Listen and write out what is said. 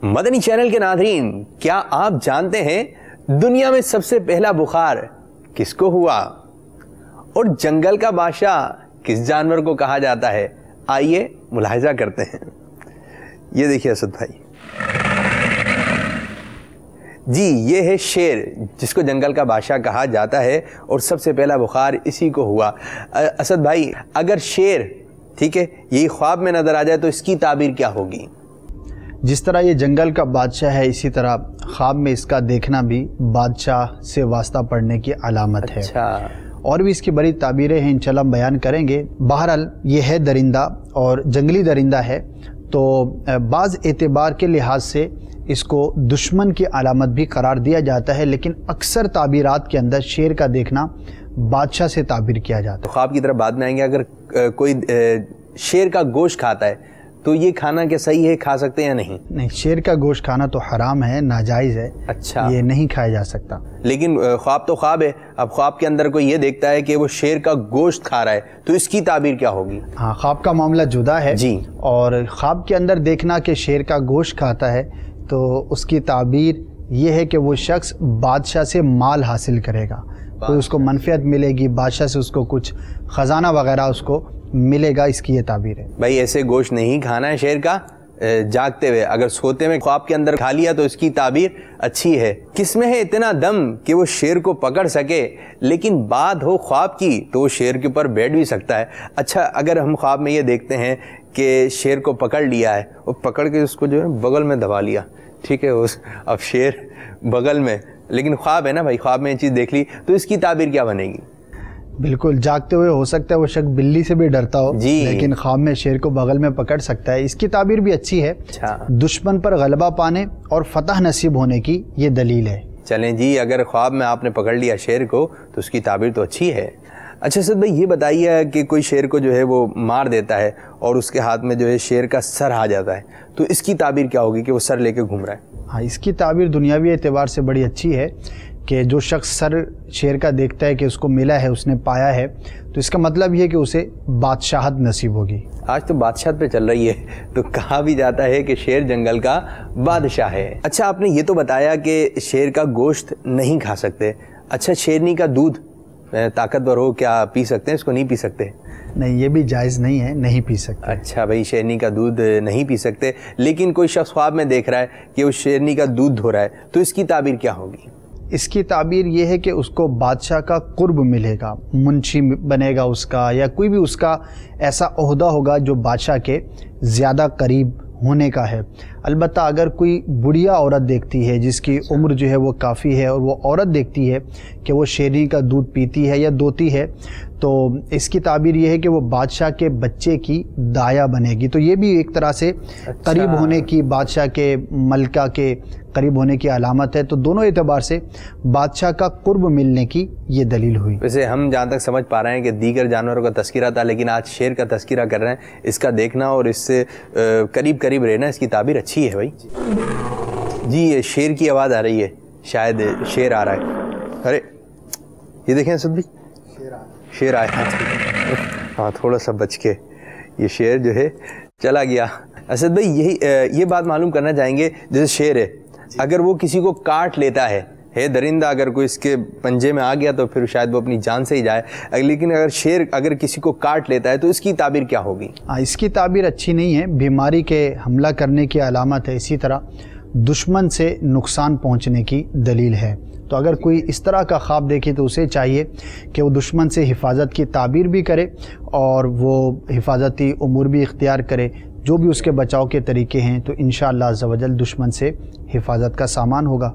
مدنی channel کے ناظرین، کیا آپ جانتے ہیں دنیا میں سب سے پہلا بخار کس کو ہوا اور جنگل کا بادشاہ کس جانور کو کہا جاتا ہے؟ آئیے ملاحظہ کرتے ہیں۔ یہ دیکھیے اسد بھائی، جی یہ ہے شیر جس کو جنگل کا بادشاہ کہا جاتا ہے اور سب سے پہلا بخار اسی کو ہوا۔ اسد بھائی، اگر شیر ٹھیک ہے یہی خواب میں نظر آ جائے تو اس کی تعبیر کیا ہوگی؟ جس طرح یہ جنگل کا بادشاہ ہے، اسی طرح خواب میں اس کا دیکھنا بھی بادشاہ سے واسطہ پڑھنے کی علامت ہے۔ اچھا، اور بھی اس کی بڑی تعبیریں ہیں، انشاءاللہ ہم بیان کریں گے۔ بہرحال یہ ہے درندہ اور جنگلی درندہ ہے، تو بعض اعتبار کے لحاظ سے اس کو دشمن کی علامت بھی قرار دیا جاتا ہے، لیکن اکثر تعبیرات کے اندر شیر کا دیکھنا بادشاہ سے تعبیر کیا جاتا ہے۔ خواب کی طرف بعد میں آئیں گے۔ اگر کوئی شیر کا گوشت کھاتا ہے تو یہ کھانا کیا صحیح ہے، کھا سکتے ہیں یا نہیں؟ نہیں، شیر کا گوشت کھانا تو حرام ہے، ناجائز ہے۔ اچھا، یہ نہیں کھایا جا سکتا۔ لیکن خواب تو خواب ہے، اب خواب کے اندر کوئی یہ دیکھتا ہے کہ وہ شیر کا گوشت کھا رہا ہے تو اس کی تعبیر کیا ہوگی؟ ہاں، خواب کا معاملہ جدا ہے جی، اور خواب کے اندر دیکھنا کہ شیر کا گوشت کھاتا ہے تو اس کی تعبیر یہ ہے کہ وہ شخص بادشاہ سے مال حاصل کرے گا، کوئی اس کو منفعت ملے گی، بادشاہ سے اس کو کچھ خزانہ وغیرہ اس کو ملے گا، اس کی یہ تعبیر ہے۔ بھائی ایسے گوشت نہیں کھانا ہے شیر کا جاگتے ہوئے، اگر سوتے میں خواب کے اندر کھا لیا تو اس کی تعبیر اچھی ہے۔ کس میں ہے اتنا دم کہ وہ شیر کو پکڑ سکے، لیکن بات ہو خواب کی تو وہ شیر کے اوپر بیٹھ بھی سکتا ہے۔ اچھا، اگر ہم خواب میں یہ دیکھتے ہیں کہ شیر کو پکڑ لیا ہے اور پکڑ کے اس کو جو ہے بغل میں دبا لیا، ٹھیک ہے، اب شیر بغل میں، لیکن خواب ہے نا بھائی، خواب میں یہ چیز دیکھ لی تو اس کی تعبیر کیا بنے گی؟ بالکل، جاگتے ہوئے ہو سکتا ہے وہ شخص بلی سے بھی ڈرتا ہو، جی، لیکن خواب میں شیر کو بغل میں پکڑ سکتا ہے، اس کی تعبیر بھی اچھی ہے۔ اچھا، دشمن پر غلبہ پانے اور فتح نصیب ہونے کی یہ دلیل ہے۔ چلیں جی، اگر خواب میں آپ نے پکڑ لیا شیر کو تو اس کی تعبیر تو اچھی ہے۔ اچھا سید بھائی، یہ بتائیے کہ کوئی شیر کو جو ہے وہ مار دیتا ہے اور اس کے ہاتھ میں جو ہے شیر کا سر آ جاتا ہے تو اس کی تعبیر کیا ہوگی کہ وہ سر لے کے گھوم رہا ہے؟ ہاں، اس کی تعبیر دنیاوی اعتبار سے بڑی اچھی ہے کہ جو شخص سر شیر کا دیکھتا ہے کہ اس کو ملا ہے، اس نے پایا ہے، تو اس کا مطلب یہ ہے کہ اسے بادشاہت نصیب ہوگی۔ آج تو بادشاہت پہ چل رہی ہے، تو کہا بھی جاتا ہے کہ شیر جنگل کا بادشاہ ہے۔ اچھا، آپ نے یہ تو بتایا کہ شیر کا گوشت نہیں کھا سکتے، اچھا شیرنی کا دودھ طاقتور ہو کیا پی سکتے ہیں؟ اس کو نہیں پی سکتے؟ نہیں، یہ بھی جائز نہیں ہے، نہیں پی سکتے۔ اچھا بھائی، شیرنی کا دودھ نہیں پی سکتے، لیکن کوئی شخص خواب میں دیکھ رہا ہے کہ وہ شیرنی کا دودھ دھو رہا ہے تو اس کی تعبیر کیا ہوگی؟ اس کی تعبیر یہ ہے کہ اس کو بادشاہ کا قرب ملے گا، منشی بنے گا اس کا، یا کوئی بھی اس کا ایسا عہدہ ہوگا جو بادشاہ کے زیادہ قریب ہونے کا ہے۔ البتہ اگر کوئی بڑھیا عورت دیکھتی ہے جس کی عمر جو ہے وہ کافی ہے اور وہ عورت دیکھتی ہے کہ وہ شیرنی کا دودھ پیتی ہے یا دوتی ہے، تو اس کی تعبیر یہ ہے کہ وہ بادشاہ کے بچے کی دایا بنے گی، تو یہ بھی ایک طرح سے قریب ہونے کی، بادشاہ کے ملکہ کے قریب ہونے کی علامت ہے۔ تو دونوں اعتبار سے بادشاہ کا قرب ملنے کی یہ دلیل ہوئی۔ ویسے ہم جہاں تک سمجھ پا رہے ہیں کہ دیگر جانوروں کا تذکرہ تھا، لیکن آج شیر کا تذکرہ کر رہے ہیں، اس کا دیکھنا اور اس سے قریب رہنا، اس کی تعبیر اچھی ہے بھائی۔ جی، یہ شیر کی آواز آ رہی ہے، شاید شیر آ رہا ہے۔ ارے یہ دیکھیں اسد بھائی، شیر آیا، ہاں تھوڑا سا بچ کے، یہ شیر جو ہے چلا گیا۔ اسد بھائی، یہ بات معلوم کرنا چاہیں گے، جیسے شیر ہے، اگر وہ کسی کو کاٹ لیتا ہے درندہ اگر کوئی اس کے پنجے میں آ گیا تو پھر شاید وہ اپنی جان سے ہی جائے، لیکن اگر شیر اگر کسی کو کاٹ لیتا ہے تو اس کی تعبیر کیا ہوگی؟ اس کی تعبیر اچھی نہیں ہے، بیماری کے حملہ کرنے کی علامت ہے، اسی طرح دشمن سے نقصان پہنچنے کی دلیل ہے۔ تو اگر کوئی اس طرح کا خواب دیکھے تو اسے چاہیے کہ وہ دشمن سے حفاظت کی تعبیر بھی کرے اور وہ حفاظتی امور بھی اختیار کرے، جو بھی اس کے بچاؤ کے طریقے ہیں، تو انشاءاللہ عز و جل دشمن سے حفاظت کا سامان ہوگا۔